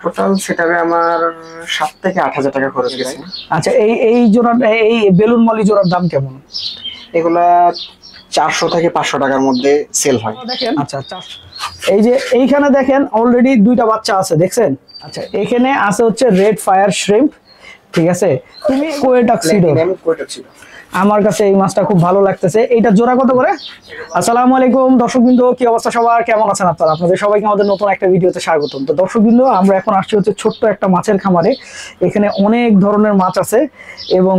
Total সেটআপে আমার 7 থেকে 8,000 টাকা খরচ গেছে। আচ্ছা, এই এই জোড়া, এই বেলুন মলি জোড়ার দাম কেমন? এগুলা 400 থেকে 500 টাকার মধ্যে সেল হয়। দেখেন, আচ্ছা, এই যে এইখানে দেখেন অলরেডি দুইটা বাচ্চা আছে, দেখছেন? আচ্ছা, এখানে আছে হচ্ছে রেড ফায়ার শ্রিম্প, ঠিক আছে? তুমি কোয়েটাক্সিডো, আমার কাছে এই মাছটা খুব ভালো লাগতেছে। এইটা জোড়া কত করে? আসসালামু আলাইকুম দর্শকবৃন্দ, কি অবস্থা সবার, কেমন আছেন আপনারা? আপনাদের সবাইকে আমাদের নতুন একটা ভিডিওতে স্বাগতম। তো দর্শকবৃন্দ, আমরা এখন আসছি হচ্ছে ছোট্ট একটা মাছের খামারে। এখানে অনেক ধরনের মাছ আছে এবং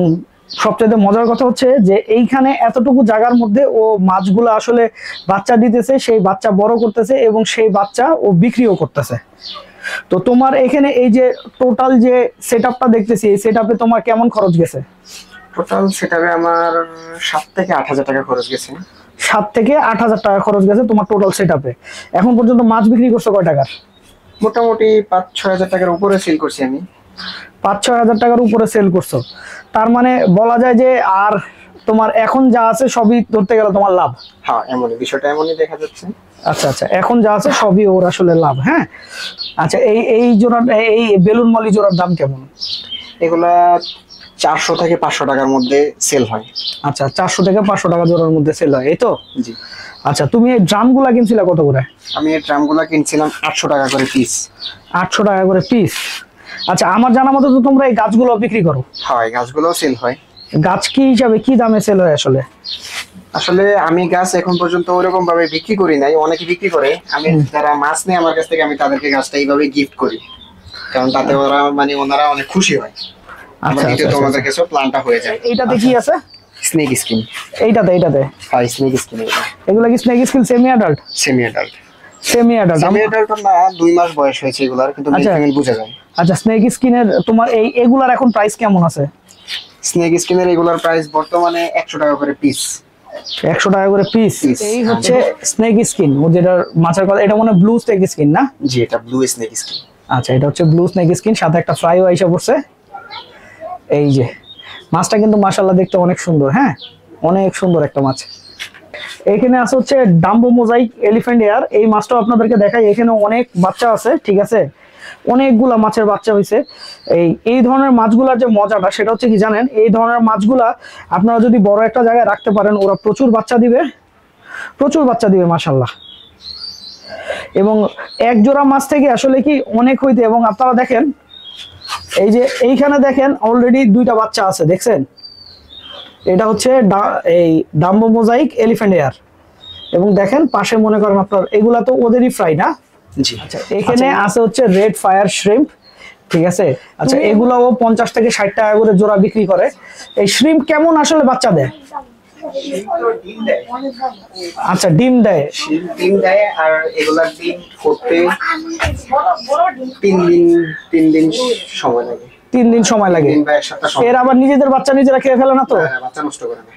সবচেয়ে মজার কথা হচ্ছে যে এইখানে এতটুকু জায়গার মধ্যে ও মাছগুলো আসলে বাচ্চা দিতেছে, সেই বাচ্চা বড় করতেছে এবং সেই বাচ্চা ও বিক্রিও করতেছে। তো তোমার এখানে এই যে টোটাল যে সেটআপটা দেখতেছি, এই সেটআপে তোমার কেমন খরচ গেছে? টোটাল সেটআপে আমার 7 থেকে 8,000 টাকা খরচ গেছে। 7 থেকে 8,000 টাকা খরচ গেছে তোমার টোটাল সেটআপে। এখন পর্যন্ত মাছ বিক্রি করছো কয় টাকার? মোটামুটি 5-6 হাজার টাকার উপরে সেল করছি আমি। 5-6 হাজার টাকার উপরে সেল করছো, তার মানে বলা যায় যে আর তোমার এখন যা আছে সবই ধরতে গেলে তোমার লাভ। হ্যাঁ, এমনই বিষয়টা এমনই দেখা যাচ্ছে। আচ্ছা আচ্ছা, এখন যা আছে সবই ওর আসলে লাভ। হ্যাঁ, আচ্ছা, এই এই জোড়া, এই বেলুন মলি জোড়ার দাম কেমন? এগুলা 400 থেকে 500 টাকার মধ্যে সেল হয়। আচ্ছা, 400 থেকে 500 টাকা জোড়ার মধ্যে সেল হয়, এই তো? জি। আচ্ছা, তুমি এই ড্রামগুলা কিনছিলা কত করে? আমি এই ড্রামগুলা কিনছিলাম 800 টাকা করে পিস। 800 টাকা করে পিস। আচ্ছা, আমার জানা মতো তো তোমরা এই গাছগুলো বিক্রি করো? হয়, গাছগুলোও সেল হয়। গাছ কি হিসাবে কি দামে সেল হয় আসলে? আসলে আমি গাছ এখন পর্যন্ত ওরকম ভাবে বিক্রি করি নাই, অনেকে বিক্রি করে। আমি যারা মাছ নেয় আমার কাছ থেকে, আমি তাদেরকে গাছটা এইভাবে গিফট করি, কারণ তাতে ওরা ওনারা অনেক খুশি হয়। আচ্ছা, তোমাদের কাছে প্ল্যানটা হয়ে যায়। এইটাতে কি আছে? Snake skin. এইটাতে হ্যাঁ, স্নেক স্কিন। এগুলা কি snake skin semi adult? Semi adult. Semi adult না, 2 মাস বয়স হয়েছে এগুলার, কিন্তু মেল ফিমেল বোঝা যায়। আচ্ছা, স্নেক স্কিনের তোমার এগুলার এখন প্রাইস কেমন আছে? স্নেক স্কিনের এগুলার প্রাইস বর্তমানে 100 টাকা করে পিস। 100 টাকা করে পিস। এই হচ্ছে স্নেক স্কিন, ও যেটা মাছের কথা, এটা মনে ব্লু স্নেক স্কিন না? জি, এটা ব্লু স্নেক স্কিন। আচ্ছা, এটা হচ্ছে ব্লু স্নেক স্কিন, সাথে একটা ফ্রাইও আইসা পড়ছে। এই যে মাছটা কিন্তু মাশাআল্লাহ দেখতে অনেক সুন্দর। হ্যাঁ, অনেক সুন্দর একটা মাছ। এখানে আছে হচ্ছে ডাম্বো মোজাইক এলিফ্যান্ট এয়ার। এই মাছটাও আপনাদেরকে দেখাই, এখানে অনেক বাচ্চা আছে, ঠিক আছে? অনেকগুলা মাছের বাচ্চা হয়েছে। এই ধরনের মাছগুলার যে মজাটা সেটা হচ্ছে কি জানেন, এই ধরনের মাছগুলা আপনারা যদি বড় একটা জায়গায় রাখতে পারেন, ওরা প্রচুর বাচ্চা দিবে মাশাআল্লাহ। এবং এক জোড়া মাছ থেকে আসলে কি অনেক হইতে, এবং আপনারা দেখেন এই যে এইখানে দেখেন অলরেডি দুইটা বাচ্চা আছে, দেখছেন? এটা হচ্ছে এই ডাম্বো মোজাইক এলিফ্যান্ট এয়ার। এবং দেখেন পাশে মনে করেন আপনার এগুলা তো ওদেরই ফ্রাই না? জি। আচ্ছা, এখানে আছে হচ্ছে রেড ফায়ার শ্রিম্প, ঠিক আছে? আচ্ছা, এগুলাও 50 থেকে 60 টাকা করে জোড়া বিক্রি করে। এই শ্রিম্প কেমন আসলে বাচ্চা দেয়? আচ্ছা, ডিম দেয় আর এগুলার ডিম করতে 3 দিন সময় লাগে। 3 দিন সময় লাগে। এর আবার নিজেদের বাচ্চা নিজেরা খেয়ে ফেলে না তো? বাচ্চা নষ্ট করে না।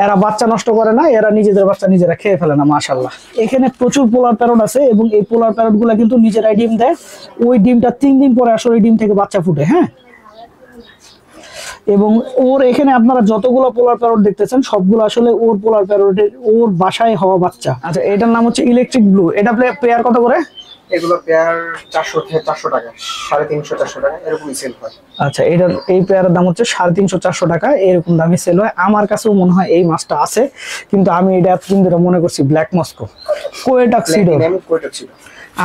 এরা বাচ্চা নষ্ট করে না, এরা নিজেদের বাচ্চা নিজেরা খেয়ে ফেলে না মাশাআল্লাহ। এখানে প্রচুর পোলার প্যারট আছে এবং এই পোলার প্যারট গুলা কিন্তু নিজেরাই ডিম দেয়। ওই ডিমটা 3 দিন পরে আসলে ওই ডিম থেকে বাচ্চা ফুটে। হ্যাঁ, এবং ওর এখানে আপনারা যতগুলো পোলার প্যারট দেখতেছেন সবগুলো আসলে ওর পোলার প্যারটের, ওর বাসায় হওয়া বাচ্চা। আচ্ছা, এটার নাম হচ্ছে ইলেকট্রিক ব্লু। এটা পেয়ার কত করে? এগুলো পেয়ার 400 থেকে 400 টাকা, 350-400 টাকা এরকমই সেল হয়। আচ্ছা, এটার এই পেয়ারের দাম হচ্ছে 350-400 টাকা, এরকম দামে সেল হয়। আমার কাছেও মনে হয় এই মাছটা আছে, কিন্তু আমি এটা এতদিন ধরে মনে করছি ব্ল্যাক মস্কো কোয়েটাক্সিডো।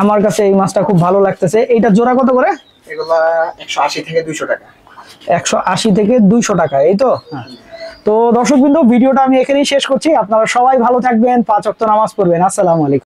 আমার কাছে এই মাছটা খুব ভালো লাগতেছে। এইটা জোড়া কত করে? এগুলা 180 থেকে 200 টাকা। 180 থেকে 200 টাকা, এই তো? তো দর্শকবৃন্দ, ভিডিওটা আমি এখানেই শেষ করছি। আপনারা সবাই ভালো থাকবেন, 5 ওয়াক্ত নামাজ পড়বেন। আসসালামু আলাইকুম।